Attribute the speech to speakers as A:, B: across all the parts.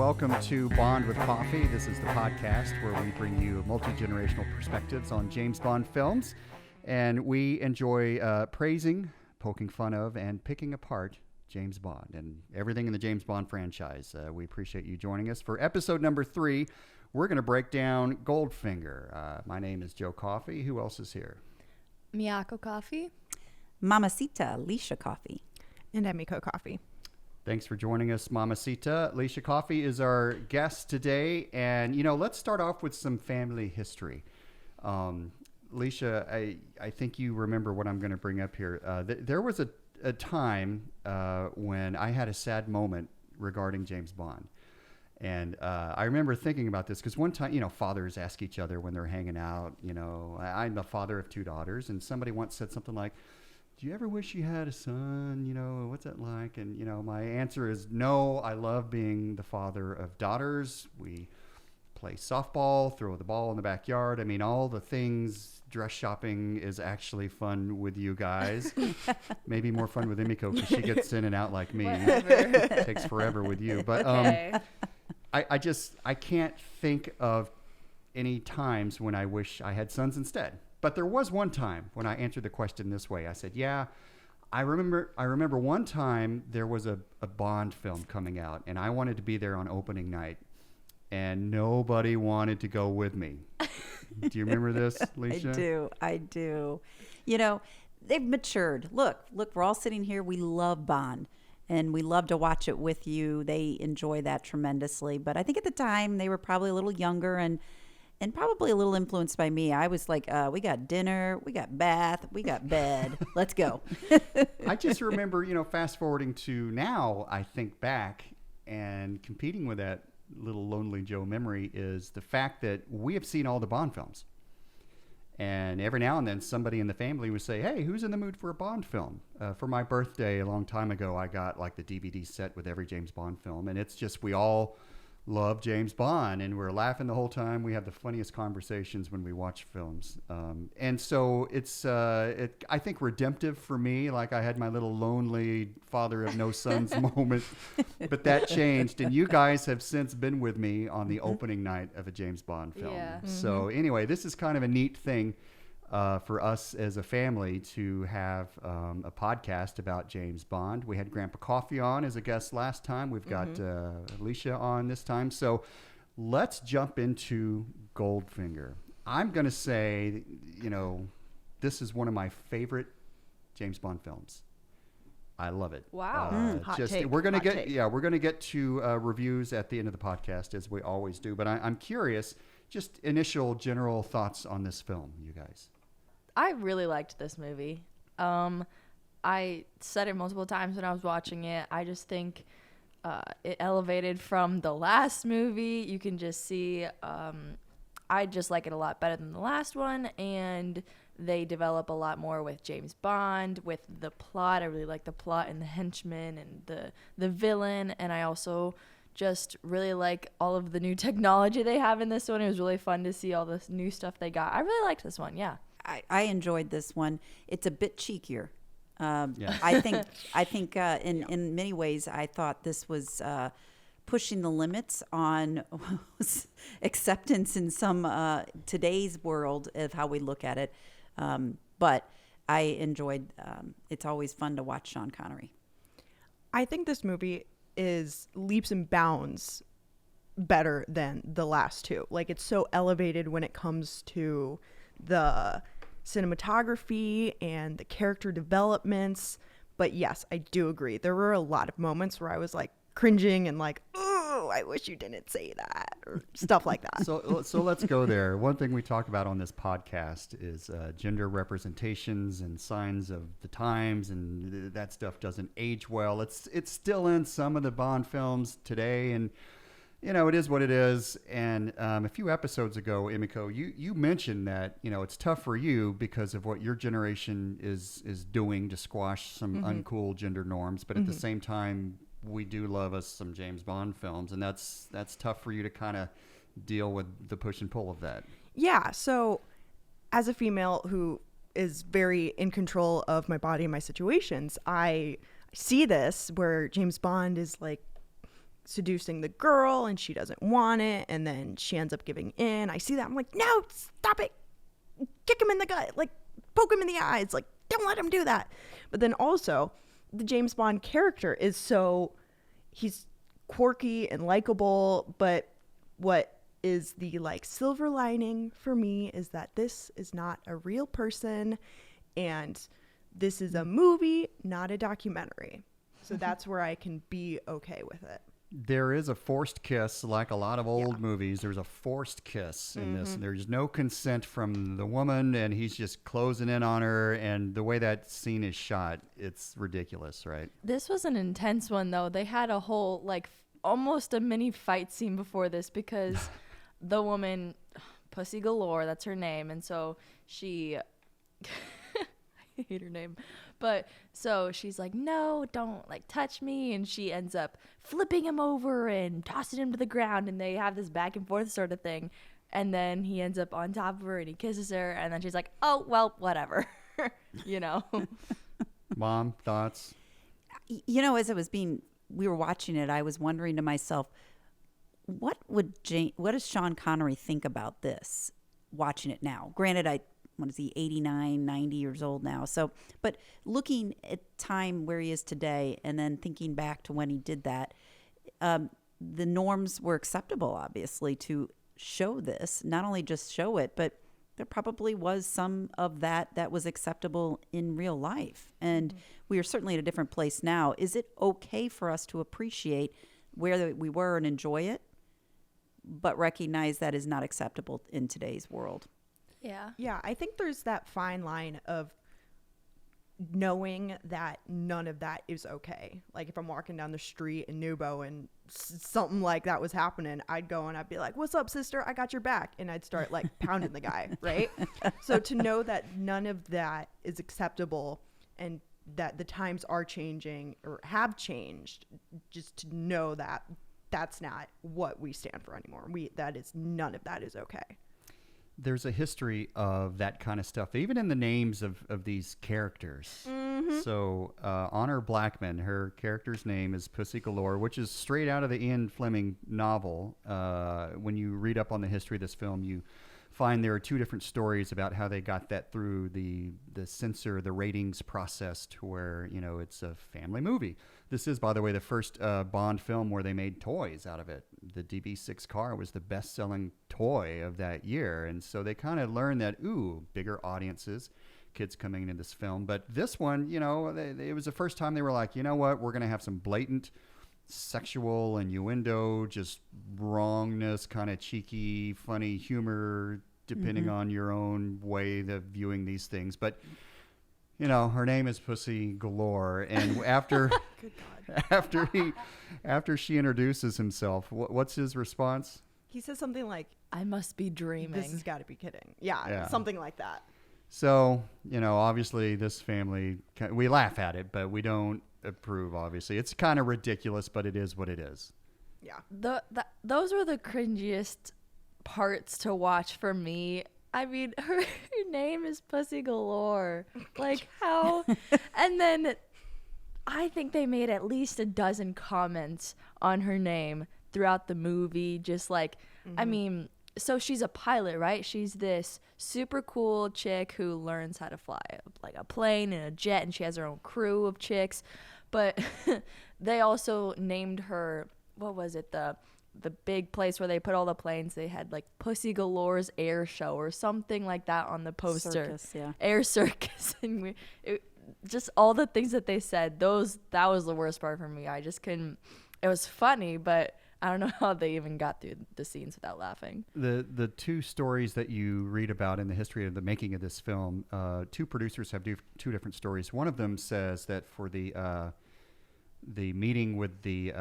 A: welcome to Bond with Coffee. This is the podcast where we bring you multi-generational perspectives on James Bond films. And we enjoy praising, poking fun of, and picking apart James Bond and everything in the James Bond franchise. We appreciate you joining us. For episode number 3, we're going to break down Goldfinger. My name is Joe Coffee. Who else is here?
B: Miyako Coffee.
C: Mamacita, Lisha Coffee.
D: And Emiko Coffee.
A: Thanks for joining us, Mamacita. Lisha Coffee is our guest today. And, you know, let's start off with some family history. Lisha, I think you remember what I'm going to bring up here. There was a time when I had a sad moment regarding James Bond. And I remember thinking about this because one time, you know, fathers ask each other when they're hanging out, you know, I'm the father of 2 daughters. And somebody once said something like, do you ever wish you had a son? You know, what's that like? And, you know, my answer is no, I love being the father of daughters. We play softball, throw the ball in the backyard. I mean, all the things, dress shopping is actually fun with you guys. Maybe more fun with Emiko because she gets in and out like me. It takes forever with you. But I can't think of any times when I wish I had sons instead. But there was one time when I answered the question this way. I said, yeah, I remember one time there was a Bond film coming out, and I wanted to be there on opening night, and nobody wanted to go with me. Do you remember this, Lisha?
C: I do. You know, they've matured. Look, we're all sitting here. We love Bond, and we love to watch it with you. They enjoy that tremendously. But I think at the time they were probably a little younger and probably a little influenced by me. I was like, we got dinner, we got bath, we got bed. Let's go.
A: I just remember, you know, fast forwarding to now, I think back and competing with that little lonely Joe memory is the fact that we have seen all the Bond films. And every now and then somebody in the family would say, hey, who's in the mood for a Bond film? For my birthday a long time ago, I got like the DVD set with every James Bond film. And it's just, we all love James Bond, and we're laughing the whole time. We have the funniest conversations when we watch films, and so it's I think redemptive for me. Like I had my little lonely father of no sons moment, but that changed, and you guys have since been with me on the opening night of a James Bond film. Yeah. So anyway, this is kind of a neat thing for us as a family to have a podcast about James Bond. We had Grandpa Coffee on as a guest last time. We've got Lisha on this time. So let's jump into Goldfinger. I'm going to say, you know, this is one of my favorite James Bond films. I love it.
B: Wow.
D: Hot take.
A: We're going to get to reviews at the end of the podcast as we always do. But I'm curious, just initial general thoughts on this film, you guys.
B: I really liked this movie. I said it multiple times when I was watching it. I just think it elevated from the last movie. You can just see I just like it a lot better than the last one, and they develop a lot more with James Bond, with the plot. I really like the plot and the henchman and the villain, and I also just really like all of the new technology they have in this one. It was really fun to see all this new stuff they got. I really liked this one, yeah.
C: I enjoyed this one. It's a bit cheekier.
A: Yeah.
C: I think in many ways, I thought this was pushing the limits on acceptance in some today's world of how we look at it. But I enjoyed. It's always fun to watch Sean Connery.
D: I think this movie is leaps and bounds better than the last two. Like, it's so elevated when it comes to the cinematography and the character developments. But yes, I do agree. There were a lot of moments where I was like cringing and like, oh, I wish you didn't say that, or stuff like that.
A: So let's go there. One thing we talk about on this podcast is gender representations and signs of the times, and that stuff doesn't age well. It's still in some of the Bond films today, and you know, it is what it is. And a few episodes ago, Emiko, you mentioned that, you know, it's tough for you because of what your generation is doing to squash some uncool gender norms. But at the same time, we do love us some James Bond films. And that's tough for you to kind of deal with the push and pull of that.
D: Yeah. So as a female who is very in control of my body and my situations, I see this where James Bond is like seducing the girl and she doesn't want it, and then she ends up giving in. I see that, I'm like, no, stop it, kick him in the gut, like poke him in the eyes, like don't let him do that. But then also the James Bond character is he's quirky and likable, but what is the like silver lining for me is that this is not a real person, and this is a movie, not a documentary. So that's where I can be okay with it.
A: There is a forced kiss, like a lot of old movies. There's a forced kiss in this. There's no consent from the woman, and he's just closing in on her. And the way that scene is shot, it's ridiculous, right?
B: This was an intense one, though. They had a whole, like, almost a mini fight scene before this because the woman, Pussy Galore, that's her name. And so she, I hate her name. But so she's like, no, don't like touch me. And she ends up flipping him over and tossing him to the ground. And they have this back and forth sort of thing. And then he ends up on top of her and he kisses her. And then she's like, oh, well, whatever, you know.
A: Mom, thoughts?
C: You know, as we were watching it, I was wondering to myself, what does Sean Connery think about this watching it now? Granted, what is he, 89, 90 years old now? So, but looking at time where he is today and then thinking back to when he did that, the norms were acceptable, obviously, to show this. Not only just show it, but there probably was some of that was acceptable in real life. And we are certainly at a different place now. Is it okay for us to appreciate where we were and enjoy it, but recognize that is not acceptable in today's world?
D: Yeah, I think there's that fine line of knowing that none of that is okay. Like if I'm walking down the street in Nubo and something like that was happening, I'd go and I'd be like, what's up, sister? I got your back. And I'd start like pounding the guy, right? So to know that none of that is acceptable and that the times are changing or have changed, just to know that that's not what we stand for anymore. None of that is okay.
A: There's a history of that kind of stuff, even in the names of these characters. So Honor Blackman, her character's name is Pussy Galore, which is straight out of the Ian Fleming novel. When you read up on the history of this film, you find there are two different stories about how they got that through the censor, the ratings process to where, it's a family movie. This is, by the way, the first Bond film where they made toys out of it. The DB6 car was the best-selling toy of that year. And so they kind of learned that, bigger audiences, kids coming into this film. But this one, it was the first time they were like, you know what, we're going to have some blatant sexual innuendo, just wrongness, kind of cheeky, funny humor, depending on your own way of viewing these things. But her name is Pussy Galore, and after after she introduces himself, what's his response?
D: He says something like,
B: I must be dreaming.
D: This has got to be kidding. Yeah, something like that.
A: So, obviously this family, we laugh at it, but we don't approve, obviously. It's kind of ridiculous, but it is what it is.
D: Yeah.
B: Those were the cringiest parts to watch for me. I mean, her name is Pussy Galore. Like, how? And then I think they made at least a dozen comments on her name throughout the movie. Just like, I mean, so she's a pilot, right? She's this super cool chick who learns how to fly like a plane and a jet, and she has her own crew of chicks. But they also named her, what was it, the big place where they put all the planes, they had like Pussy Galore's Air Show or something like that on the poster.
C: Circus, yeah.
B: Air Circus. And just all the things that they said, that was the worst part for me. I just couldn't. It was funny, but I don't know how they even got through the scenes without laughing. The
A: two stories that you read about in the history of the making of this film, two producers have two different stories. One of them says that for the meeting with the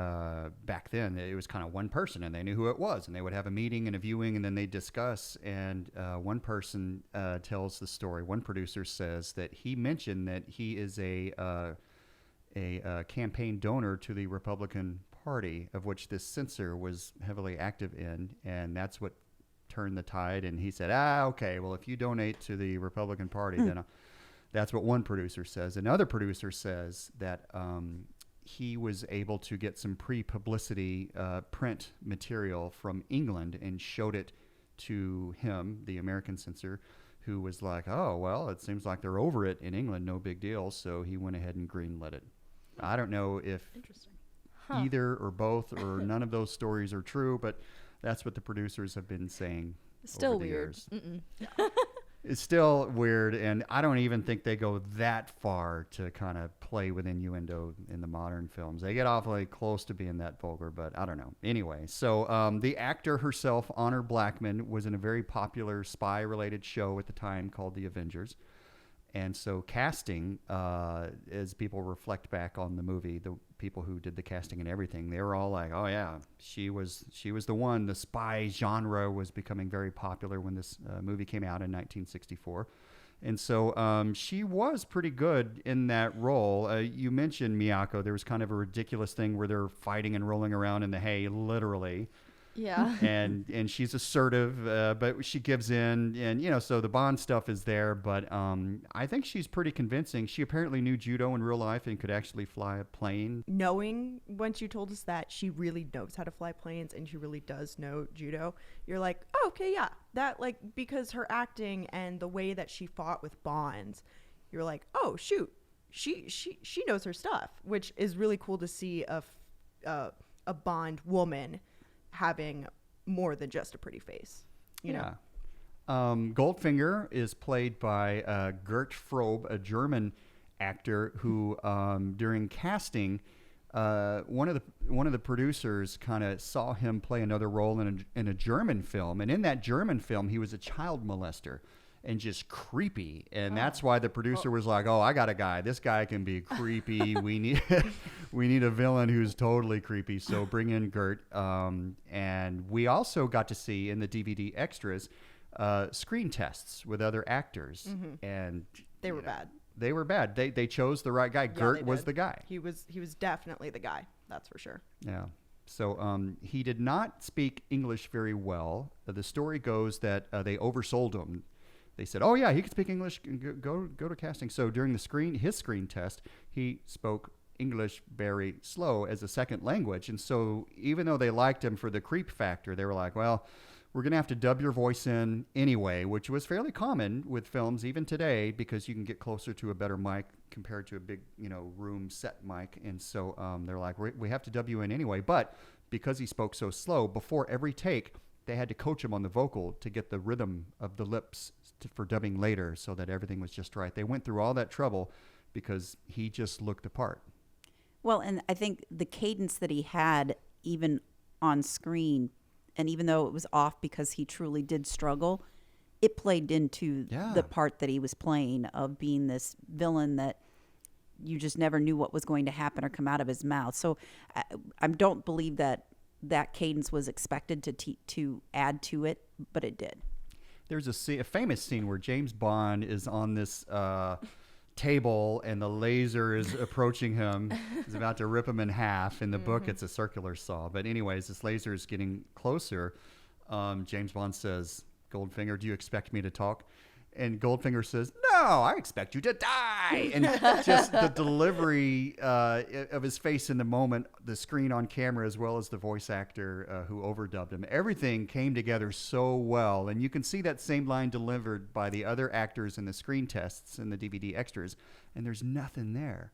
A: back then, it was kind of one person and they knew who it was, and they would have a meeting and a viewing and then they discuss, and one person tells the story. One producer says that he mentioned that he is a campaign donor to the Republican Party, of which this censor was heavily active in, and that's what turned the tide. And he said, okay, well, if you donate to the Republican Party, then that's what one producer says. Another producer says that he was able to get some pre-publicity print material from England and showed it to him, the American censor, who was like, oh, well, it seems like they're over it in England, no big deal. So he went ahead and greenlit it. I don't know if either or both or none of those stories are true, but that's what the producers have been saying.
B: Still
A: over the
B: weird.
A: Years. It's still weird, and I don't even think they go that far to kind of play with innuendo in the modern films. They get awfully close to being that vulgar, but I don't know. Anyway, so the actor herself, Honor Blackman, was in a very popular spy-related show at the time called The Avengers. And so casting, as people reflect back on the movie, the people who did the casting and everything, they were all like, oh yeah, she was the one. The spy genre was becoming very popular when this movie came out in 1964. And so she was pretty good in that role. You mentioned Miyako. There was kind of a ridiculous thing where they're fighting and rolling around in the hay, literally.
B: Yeah.
A: and she's assertive, but she gives in, and so the Bond stuff is there, but I think she's pretty convincing. She apparently knew judo in real life and could actually fly a plane.
D: Knowing, once you told us that she really knows how to fly planes and she really does know judo, you're like, oh, okay, yeah, that, like, because her acting and the way that she fought with Bond, you're like, oh shoot, she knows her stuff, which is really cool to see a Bond woman having more than just a pretty face, you know.
A: Goldfinger is played by Gert Frobe, a German actor who, during casting, one of the producers kind of saw him play another role in a German film, and in that German film, he was a child molester and just creepy, and that's why the producer was like, "Oh, I got a guy. This guy can be creepy. We need a villain who's totally creepy. So bring in Gert." And we also got to see in the DVD extras screen tests with other actors, and
D: they were bad.
A: They were bad. They chose the right guy. Gert was the guy.
D: He was definitely the guy. That's for sure.
A: Yeah. So he did not speak English very well. The story goes that they oversold him. They said, "Oh yeah, he can speak English. Go to casting." So during his screen test, he spoke English very slow as a second language. And so even though they liked him for the creep factor, they were like, "Well, we're gonna have to dub your voice in anyway," which was fairly common with films even today because you can get closer to a better mic compared to a big room set mic. And so they're like, "We have to dub you in anyway." But because he spoke so slow, before every take, they had to coach him on the vocal to get the rhythm of the lips for dubbing later so that everything was just right. They went through all that trouble because he just looked the part.
C: Well, and I think the cadence that he had even on screen, and even though it was off because he truly did struggle, it played into the part that he was playing of being this villain that you just never knew what was going to happen or come out of his mouth. So I don't believe that cadence was expected to add to it, but it did.
A: There's a famous scene where James Bond is on this table and the laser is approaching him. He's about to rip him in half. In the book, it's a circular saw. But anyways, this laser is getting closer. James Bond says, "Goldfinger, do you expect me to talk?" And Goldfinger says, "No, I expect you to die." And just the delivery of his face in the moment, the screen on camera, as well as the voice actor who overdubbed him, everything came together so well. And you can see that same line delivered by the other actors in the screen tests and the DVD extras, and there's nothing there.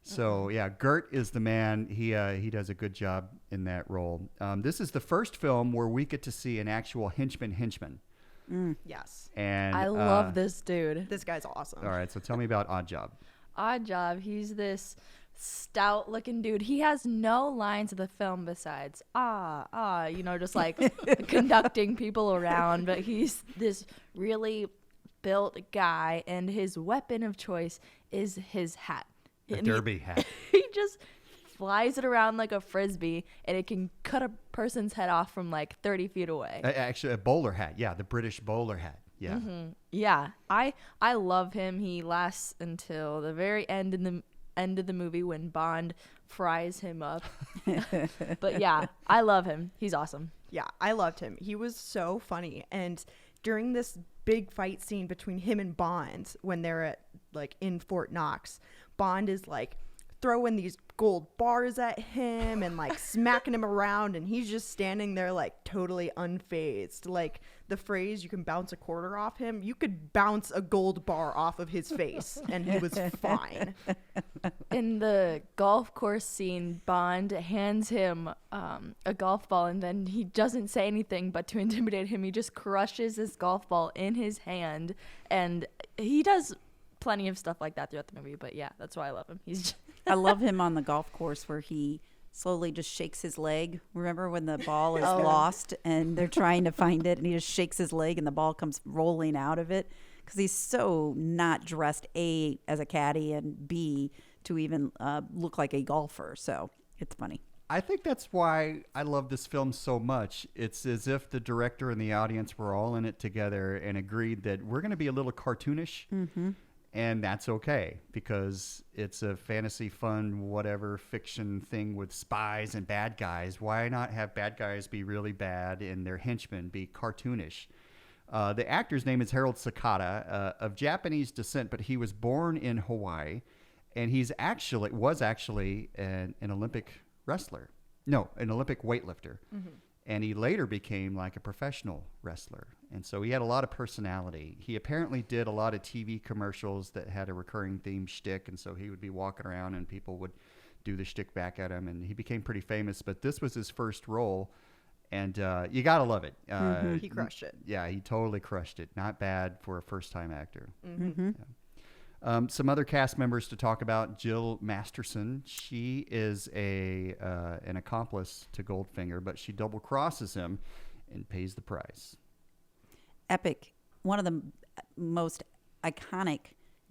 A: So, yeah, Gert is the man. He does a good job in that role. This is the first film where we get to see an actual henchman.
D: Yes.
A: And
B: I love this dude.
D: This guy's awesome.
A: All right, so tell me about Oddjob.
B: Oddjob, he's this stout looking dude. He has no lines of the film besides just like conducting people around, but he's this really built guy, and his weapon of choice is his hat.
A: A derby hat.
B: He just flies it around like a frisbee, and it can cut a person's head off from like 30 feet away.
A: Actually, a bowler hat. Yeah, the British bowler hat. Yeah.
B: Yeah, I love him. He lasts until the very end of the movie when Bond fries him up. But yeah, I love him. He's awesome.
D: Yeah, I loved him. He was so funny. And during this big fight scene between him and Bond, when they're at in Fort Knox, Bond is like throwing these gold bars at him and like smacking him around, and he's just standing there like totally unfazed. Like the phrase, you can bounce a quarter off him, you could bounce a gold bar off of his face and he was fine.
B: In the golf course scene, Bond hands him a golf ball, and then he doesn't say anything, but to intimidate him, he just crushes his golf ball in his hand. And he does plenty of stuff like that throughout the movie, but yeah, that's why I love him. He's just
C: I love him on the golf course where he slowly just shakes his leg. Remember when the ball is lost and they're trying to find it, and he just shakes his leg and the ball comes rolling out of it? Because he's so not dressed, A, as a caddy, and B, to even look like a golfer. So it's funny.
A: I think that's why I love this film so much. It's as if the director and the audience were all in it together and agreed that we're going to be a little cartoonish. Mm-hmm. And that's okay, because it's a fantasy, fun, whatever fiction thing with spies and bad guys. Why not have bad guys be really bad and their henchmen be cartoonish? The actor's name is Harold Sakata, of Japanese descent, but he was born in Hawaii, and was actually an Olympic wrestler. No, an Olympic weightlifter. Mm-hmm. And he later became like a professional wrestler. And so he had a lot of personality. He apparently did a lot of TV commercials that had a recurring theme shtick. And so he would be walking around and people would do the shtick back at him. And he became pretty famous. But this was his first role. And you got to love it.
D: He crushed it.
A: Yeah, he totally crushed it. Not bad for a first-time actor.
C: Mm-hmm.
A: Yeah. Some other cast members to talk about. Jill Masterson. She is an accomplice to Goldfinger, but she double crosses him and pays the price.
C: Epic. One of the most iconic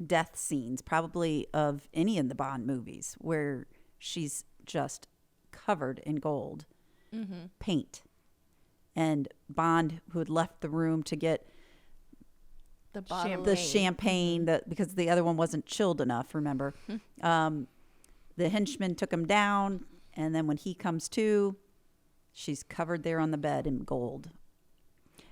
C: death scenes probably of any of the Bond movies, where she's just covered in gold paint. And Bond, who had left the room to get
B: the bottle
C: the champagne, because the other one wasn't chilled enough, remember? The henchman took him down, and then when he comes to, she's covered there on the bed in gold.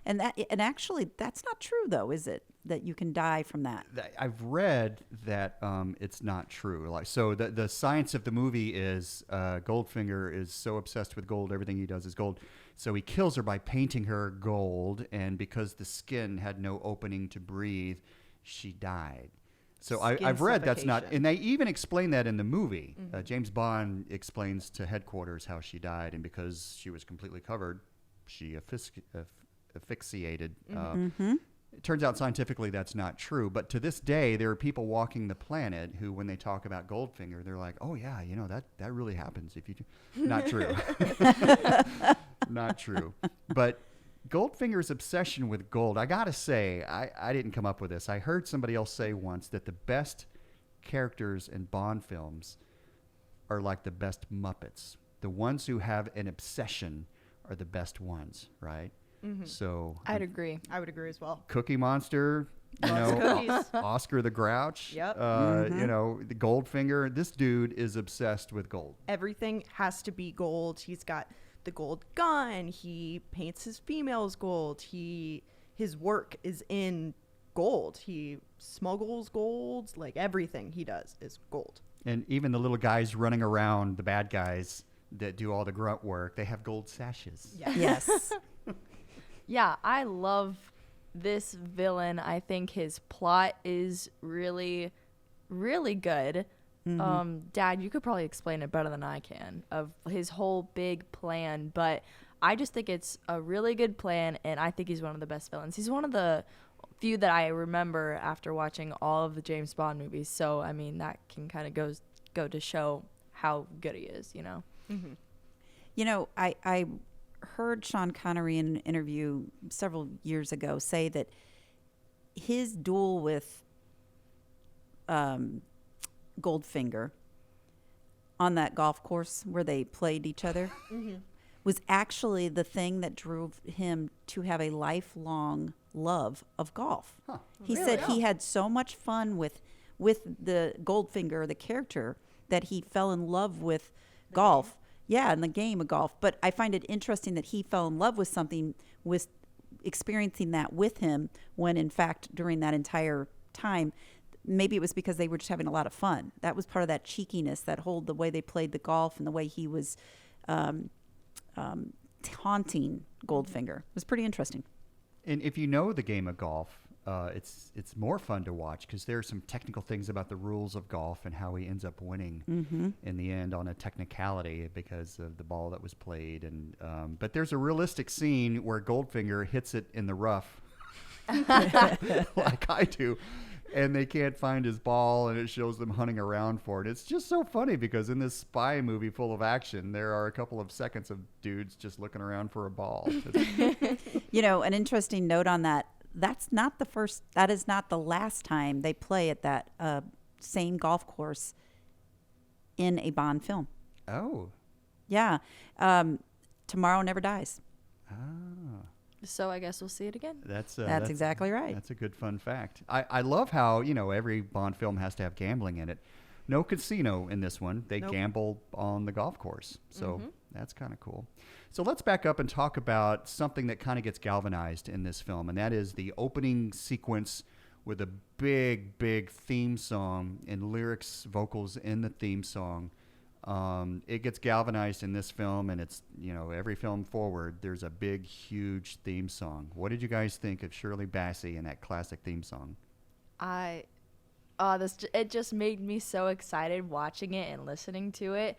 C: And actually, that's not true, though, is it? That you can die from that.
A: I've read that it's not true. Like, so the science of the movie is Goldfinger is so obsessed with gold, everything he does is gold. So he kills her by painting her gold, and because the skin had no opening to breathe, she died. So I've read that's not, and they even explain that in the movie. Mm-hmm. James Bond explains to headquarters how she died, and because she was completely covered, she asphyxiated. It turns out scientifically that's not true, but to this day there are people walking the planet who, when they talk about Goldfinger, they're like, "Oh yeah, you know that really happens if you do." Not true. Not true. But Goldfinger's obsession with gold, I gotta say, I didn't come up with this. I heard somebody else say once that the best characters in Bond films are like the best Muppets. The ones who have an obsession are the best ones, right? Mm-hmm. So
B: I'd agree.
D: I would agree as well.
A: Cookie Monster, you know, Oscar the Grouch,
D: Yep.
A: You know, the Goldfinger. This dude is obsessed with gold.
D: Everything has to be gold. He's got the gold gun. He paints his females gold. His work is in gold. He smuggles gold. Like everything he does is gold.
A: And even the little guys running around, the bad guys that do all the grunt work, they have gold sashes.
C: Yes.
B: Yeah, I love this villain. I think his plot is really, really good. Dad, you could probably explain it better than I can, of his whole big plan, but I just think it's a really good plan, and I think he's one of the best villains. He's one of the few that I remember after watching all of the James Bond movies, so I mean that can kind of go to show how good he is, you know.
C: Mm-hmm. You know, I heard Sean Connery in an interview several years ago say that his duel with Goldfinger on that golf course where they played each other was actually the thing that drove him to have a lifelong love of golf.
A: Huh.
C: He said he had so much fun with the Goldfinger, the character, that he fell in love with golf. Yeah, in the game of golf. But I find it interesting that he fell in love with something, with experiencing that with him, when in fact during that entire time maybe it was because they were just having a lot of fun. That was part of that cheekiness, the way they played the golf and the way he was taunting Goldfinger. It was pretty interesting.
A: And if you know the game of golf, it's more fun to watch because there are some technical things about the rules of golf and how he ends up winning in the end on a technicality because of the ball that was played. And but there's a realistic scene where Goldfinger hits it in the rough, like I do, and they can't find his ball, and it shows them hunting around for it. It's just so funny because in this spy movie full of action, there are a couple of seconds of dudes just looking around for a ball.
C: An interesting note on that. That is not the last time they play at that same golf course in a Bond film.
A: Oh.
C: Yeah. Tomorrow Never Dies.
A: Ah.
B: So I guess we'll see it again.
C: That's exactly right.
A: That's a good fun fact. I love how, every Bond film has to have gambling in it. No casino in this one. They gamble on the golf course. So that's kind of cool. So let's back up and talk about something that kind of gets galvanized in this film, and that is the opening sequence with a big, big theme song and lyrics, vocals in the theme song. It gets galvanized in this film, and it's, every film forward, there's a big, huge theme song. What did you guys think of Shirley Bassey and that classic theme song?
B: It just made me so excited watching it and listening to it.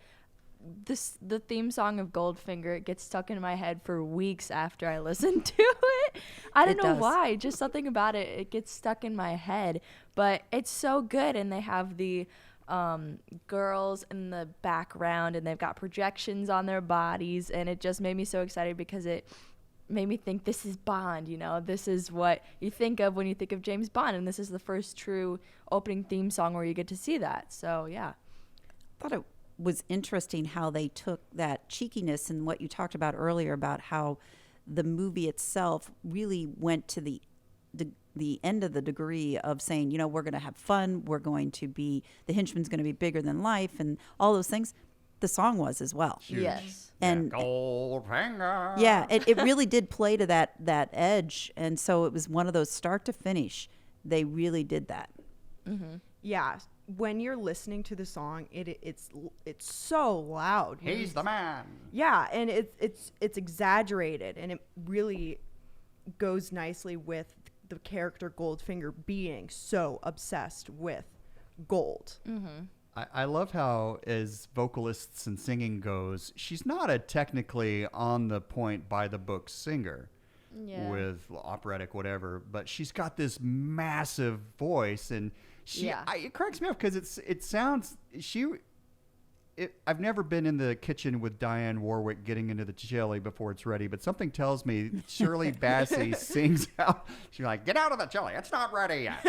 B: The theme song of Goldfinger gets stuck in my head for weeks after I listen to it. I don't know why. Just something about it. It gets stuck in my head. But it's so good, and they have the girls in the background, and they've got projections on their bodies, and it just made me so excited because it made me think this is Bond, this is what you think of when you think of James Bond, and this is the first true opening theme song where you get to see that. So yeah,
C: I thought it was interesting how they took that cheekiness and what you talked about earlier about how the movie itself really went to the end of the degree of saying, we're going to have fun, the henchman's going to be bigger than life, and all those things. The song was as well.
A: Huge.
B: Yes.
C: And
A: Goldfinger.
C: Yeah, it really did play to that edge, and so it was one of those start to finish. They really did that.
B: Mm-hmm.
D: Yeah, when you're listening to the song, it's so loud.
A: He's the man.
D: Yeah, and it's exaggerated, and it really goes nicely with the character Goldfinger being so obsessed with gold.
B: Mm-hmm.
A: I love how, as vocalists and singing goes, she's not a technically on the point by the book singer with operatic whatever, but she's got this massive voice, and it cracks me up because it sounds I've never been in the kitchen with Diane Warwick getting into the chili before it's ready, but something tells me Shirley Bassey sings out. She's like, "Get out of the chili. It's not ready yet.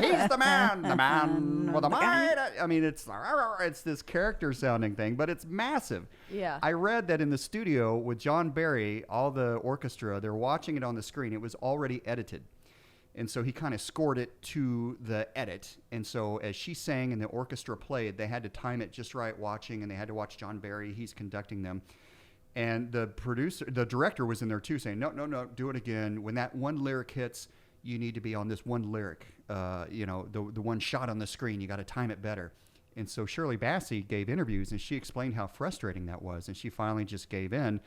A: He's the man with the mind." I mean, it's this character sounding thing, but it's massive.
B: Yeah.
A: I read that in the studio with John Barry, all the orchestra, they're watching it on the screen. It was already edited. And so he kind of scored it to the edit. And so as she sang and the orchestra played, they had to time it just right watching, and they had to watch John Barry. He's conducting them. And the director was in there too saying, no, do it again. When that one lyric hits, you need to be on this one lyric. The one shot on the screen, you got to time it better. And so Shirley Bassey gave interviews, and she explained how frustrating that was. And she finally just gave in.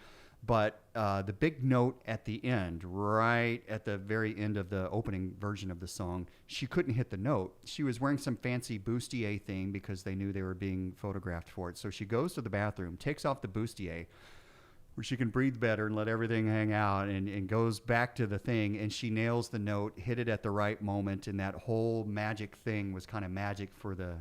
A: But the big note at the end, right at the very end of the opening version of the song, she couldn't hit the note. She was wearing some fancy bustier thing because they knew they were being photographed for it. So she goes to the bathroom, takes off the bustier, where she can breathe better and let everything hang out, and goes back to the thing, and she nails the note, hit it at the right moment, and that whole magic thing was kind of magic for the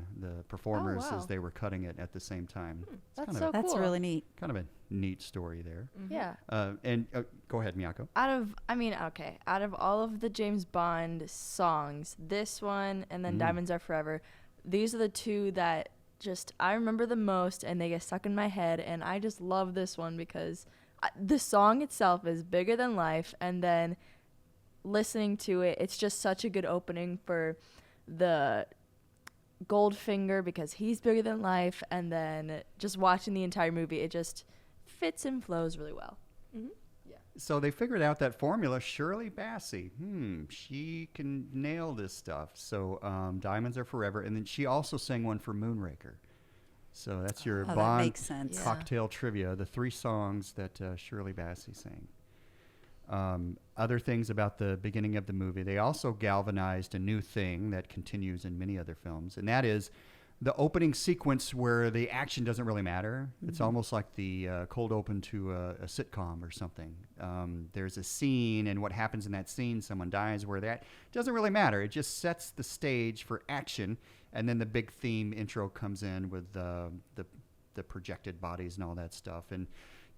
A: performers as they were cutting it at the same time.
B: That's so cool.
C: That's really neat.
A: Kind of a neat story there.
B: Mm-hmm. Yeah.
A: And go ahead, Miyako.
B: Out of all of the James Bond songs, this one and then Diamonds Are Forever, these are the two that just I remember the most, and they get stuck in my head, and I just love this one because the song itself is bigger than life, and then listening to it, it's just such a good opening for the Goldfinger because he's bigger than life, and then just watching the entire movie, it just fits and flows really well.
D: Mm-hmm.
B: Yeah.
A: So they figured out that formula. Shirley Bassey, she can nail this stuff. So Diamonds Are Forever. And then she also sang one for Moonraker. So that's your
C: that
A: Bond
C: makes sense.
A: cocktail trivia, the 3 songs that Shirley Bassey sang. Other things about the beginning of the movie, they also galvanized a new thing that continues in many other films, and that is the opening sequence where the action doesn't really matter. It's almost like the cold open to a sitcom or something. There's a scene, and what happens in that scene, someone dies, where that doesn't really matter. It just sets the stage for action, and then the big theme intro comes in with the projected bodies and all that stuff. And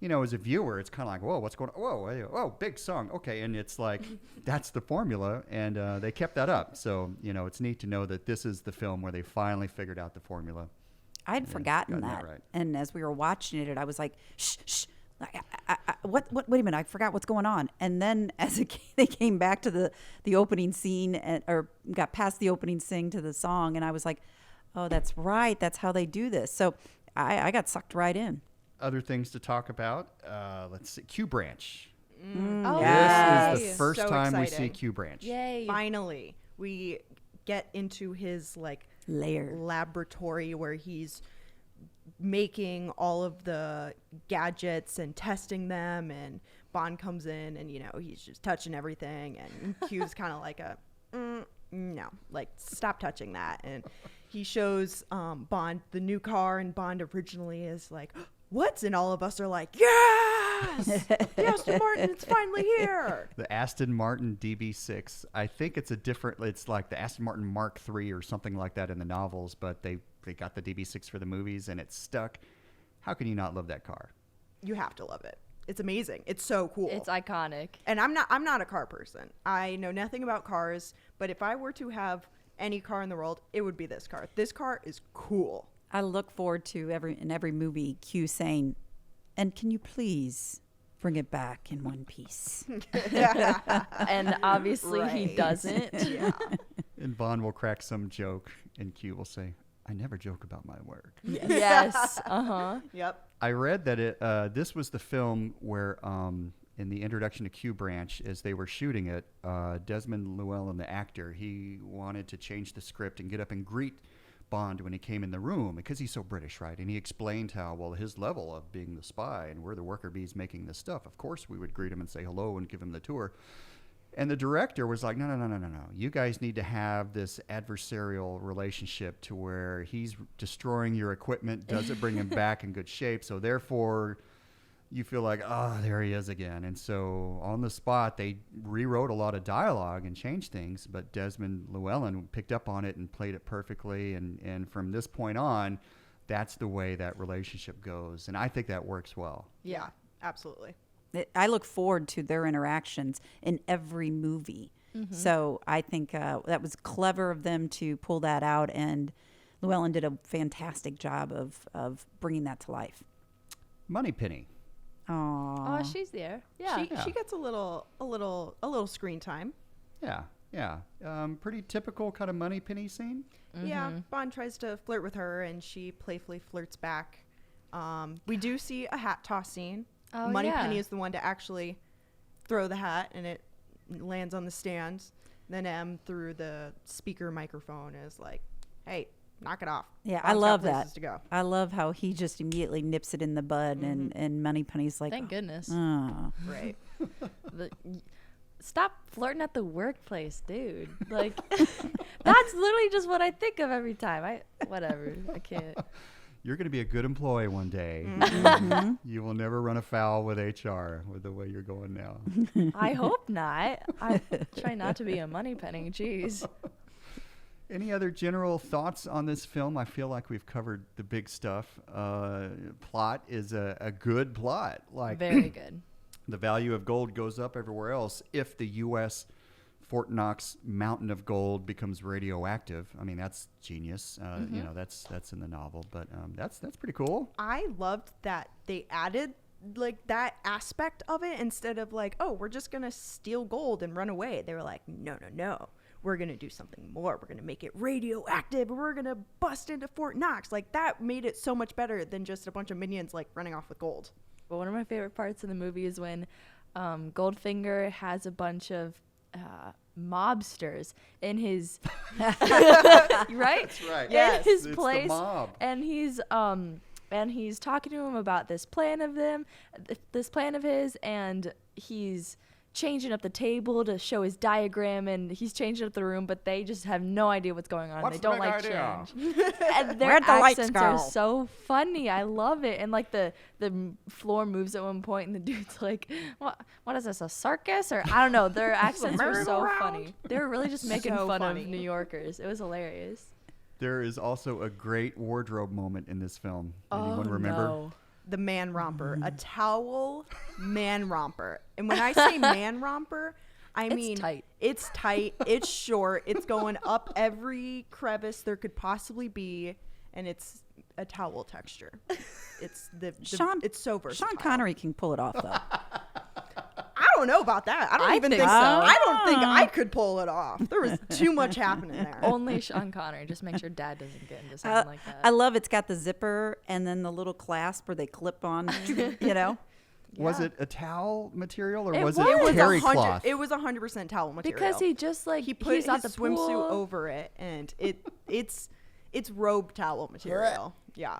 A: as a viewer, it's kind of like, whoa, what's going on? Whoa, big song. Okay, and it's like, that's the formula, and they kept that up. So, it's neat to know that this is the film where they finally figured out the formula.
C: I'd forgotten
A: gotten
C: that.
A: right.
C: And as we were watching it, I was like, shh. What? Wait a minute! I forgot what's going on. And then, they came back to the opening scene, or got past the opening sing to the song, and I was like, "Oh, that's right. That's how they do this." So I got sucked right in.
A: Other things to talk about. Let's see, Q Branch.
B: Oh,
A: This is
B: yay.
A: the first
D: So
A: time we
D: exciting.
A: see Q Branch.
B: Yay.
D: Finally, we get into his
C: Lair.
D: laboratory where he's making all of the gadgets and testing them, and Bond comes in and he's just touching everything, and Q's kind of like no, stop touching that. And he shows Bond the new car, and Bond originally is like, what? And all of us are like, yes, the Aston Martin, it's finally here.
A: The Aston Martin DB6. I think it's it's like the Aston Martin Mark III or something like that in the novels, but they got the DB6 for the movies, and it's stuck. How can you not love that car?
D: You have to love it. It's amazing. It's so cool.
B: It's iconic.
D: And I'm not a car person. I know nothing about cars, but if I were to have any car in the world, it would be this car. This car is cool.
C: I look forward to in every movie Q saying, "And can you please bring it back in one piece?"
B: And obviously he
D: Right.
B: doesn't.
D: Yeah.
A: And Bond will crack some joke, and Q will say, I never joke about my work.
B: Yes. Uh-huh.
D: Yep.
A: I read that this was the film where, in the introduction to Q Branch, as they were shooting it, Desmond Llewellyn, the actor, he wanted to change the script and get up and greet Bond when he came in the room, because he's so British, right? And he explained how, well, his level of being the spy, and we're the worker bees making this stuff. Of course, we would greet him and say hello and give him the tour. And the director was like, no. You guys need to have this adversarial relationship to where he's destroying your equipment, doesn't bring him back in good shape. So therefore, you feel like, oh, there he is again. And so on the spot, they rewrote a lot of dialogue and changed things. But Desmond Llewellyn picked up on it and played it perfectly. And from this point on, that's the way that relationship goes. And I think that works well.
D: Yeah, absolutely.
C: I look forward to their interactions in every movie. So I think that was clever of them to pull that out, and Llewellyn did a fantastic job of bringing that to life.
A: Moneypenny.
C: Aww.
B: Oh, she's there. Yeah.
D: She gets a little screen time.
A: Yeah. Pretty typical kind of Moneypenny scene.
D: Yeah, Bond tries to flirt with her, and she playfully flirts back. We do see a hat toss scene.
B: Oh,
D: Moneypenny
B: yeah.
D: is the one to actually throw the hat, and it lands on the stand. Then M, through the speaker microphone, is like, hey, knock it off.
C: Yeah,
D: Bond's
C: I
D: got
C: love
D: places
C: that.
D: to go.
C: I love how he just immediately nips it in the bud, and Moneypenny's like,
B: Thank goodness.
C: oh.
D: Right.
B: Stop flirting at the workplace, dude. Like, that's literally just what I think of every time. Whatever. I can't.
A: You're going to be a good employee one day. You will never run afoul with HR with the way you're going now.
B: I hope not. I try not to be a moneypenny. Jeez.
A: Any other general thoughts on this film? I feel like we've covered the big stuff. Plot is a good plot. Like,
B: Very good.
A: the value of gold goes up everywhere else if the U.S. Fort Knox mountain of gold becomes radioactive. I mean, that's genius. That's in the novel, but that's pretty cool.
D: I loved that they added that aspect of it instead of we're just gonna steal gold and run away. They were like, no, we're gonna do something more. We're gonna make it radioactive, and we're gonna bust into Fort Knox. That made it so much better than just a bunch of minions running off with gold.
B: But one of my favorite parts of the movie is when Goldfinger has a bunch of mobsters in his right?
A: That's right.
D: Yes.
B: In his
A: It's the
B: place,
A: mob.
B: and he's talking to him about this plan of his, and he's changing up the table to show his diagram, and he's changing up the room, but they just have no idea what's going on.
A: What's
B: They don't
A: the big
B: like
A: idea?
B: change. And their
C: Where'd the lights
B: accents are
C: go?
B: so funny. I love it. And like the floor moves at one point, and the dude's like, "What is this? A circus?" Or I don't know. Their accents were so funny. They were really just making
D: So
B: fun
D: funny.
B: of New Yorkers. It was hilarious.
A: There is also a great wardrobe moment in this film. Anyone remember?
B: No.
D: The Man Romper, a towel Man Romper. And when I say Man Romper, I mean
B: tight.
D: It's tight, it's short, it's going up every crevice there could possibly be, and it's a towel texture. It's it's so versatile.
C: Sean Connery can pull it off, though.
D: I don't know about that. I don't
B: I
D: even
B: think
D: think
B: so.
D: I don't think I could pull it off. There was too much happening there.
B: Only Sean Connery. Just make sure Dad doesn't get into something like that.
C: I love it's got the zipper and then the little clasp where they clip on, you know.
A: Was it a towel material or
B: It
A: was
B: was.
A: it
B: It was
A: terry cloth?
D: It was 100% towel material.
B: Because he just like
D: he put
B: he's
D: his
B: at the
D: swimsuit
B: pool.
D: over it, and it's robe towel material. Yeah.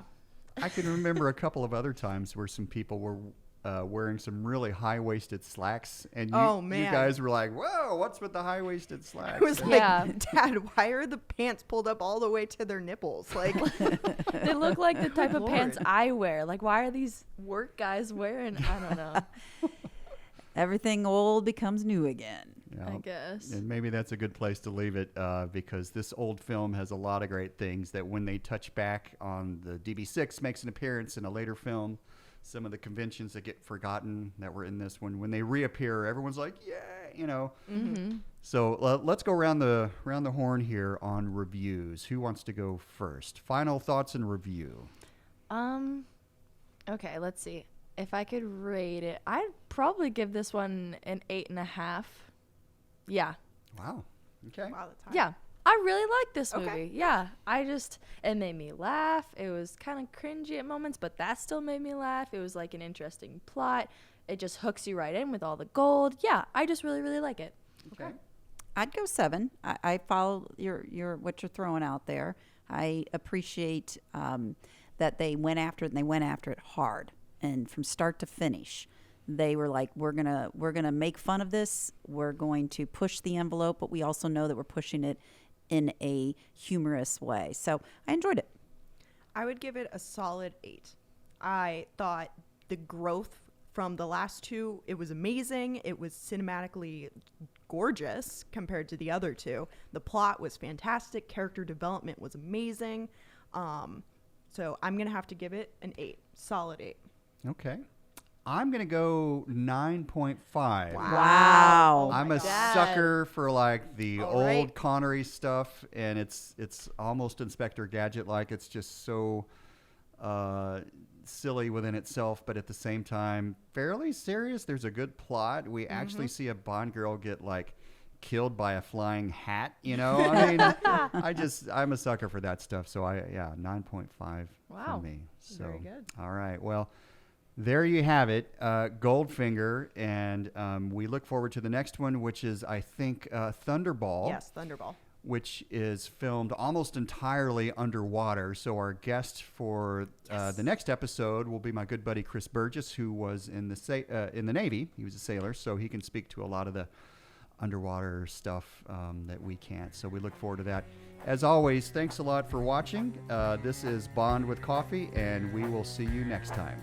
A: I can remember a couple of other times where some people were wearing some really high-waisted slacks, and
D: Oh,
A: you
D: man.
A: guys were like, "Whoa, what's with the high-waisted slacks?"
D: I was
A: And-
D: like,
B: Yeah.
D: Dad, why are the pants pulled up all the way to their nipples? Like,
B: They look like the type of pants
D: Lord.
B: I wear. Like, why are these work guys wearing? I don't know.
C: Everything old becomes new again.
B: I
A: Yeah.
B: guess.
A: And maybe that's a good place to leave it because this old film has a lot of great things that when they touch back on the DB6 makes an appearance in a later film. Some of the conventions that get forgotten that were in this one, when they reappear, everyone's like, "Yeah," you know.
B: Mm-hmm.
A: So let's go around the horn here on reviews. Who wants to go first? Final thoughts and review.
B: Okay, let's see. If I could rate it, I'd probably give this one an 8.5. Yeah.
A: Wow. Okay.
D: wow, that's high.
B: Yeah. I really liked this
D: Okay.
B: movie. Yeah. It made me laugh. It was kind of cringy at moments, but that still made me laugh. It was like an interesting plot. It just hooks you right in with all the gold. Yeah. I just really, really like it.
A: Okay.
C: I'd go 7. I follow your what you're throwing out there. I appreciate that they went after it, and they went after it hard, and from start to finish. They were like, we're gonna make fun of this. We're going to push the envelope, but we also know that we're pushing it in a humorous way. So I enjoyed it.
D: I would give it a solid 8. I thought the growth from the last two, it was amazing. It was cinematically gorgeous compared to the other two. The plot was fantastic. Character development was amazing. So I'm going to have to give it an 8. Solid 8.
A: Okay. I'm going to go 9.5.
C: Wow.
A: I'm a
B: God.
A: sucker for like the
D: All
A: old
D: right.
A: Connery stuff, and it's almost Inspector Gadget like. It's just so silly within itself, but at the same time fairly serious. There's a good plot. We actually see a Bond girl get like killed by a flying hat. You know, I mean, I'm a sucker for that stuff. So 9.5
B: Wow.
A: for me. So
D: Very good.
A: all right, well. There you have it, Goldfinger, and we look forward to the next one, which is, I think, Thunderball,
D: Yes, Thunderball.
A: which is filmed almost entirely underwater. So our guest for the next episode will be my good buddy Chris Burgess, who was in the Navy. He was a sailor, so he can speak to a lot of the underwater stuff that we can't. So we look forward to that. As always, thanks a lot for watching. This is Bond with Coffee, and we will see you next time.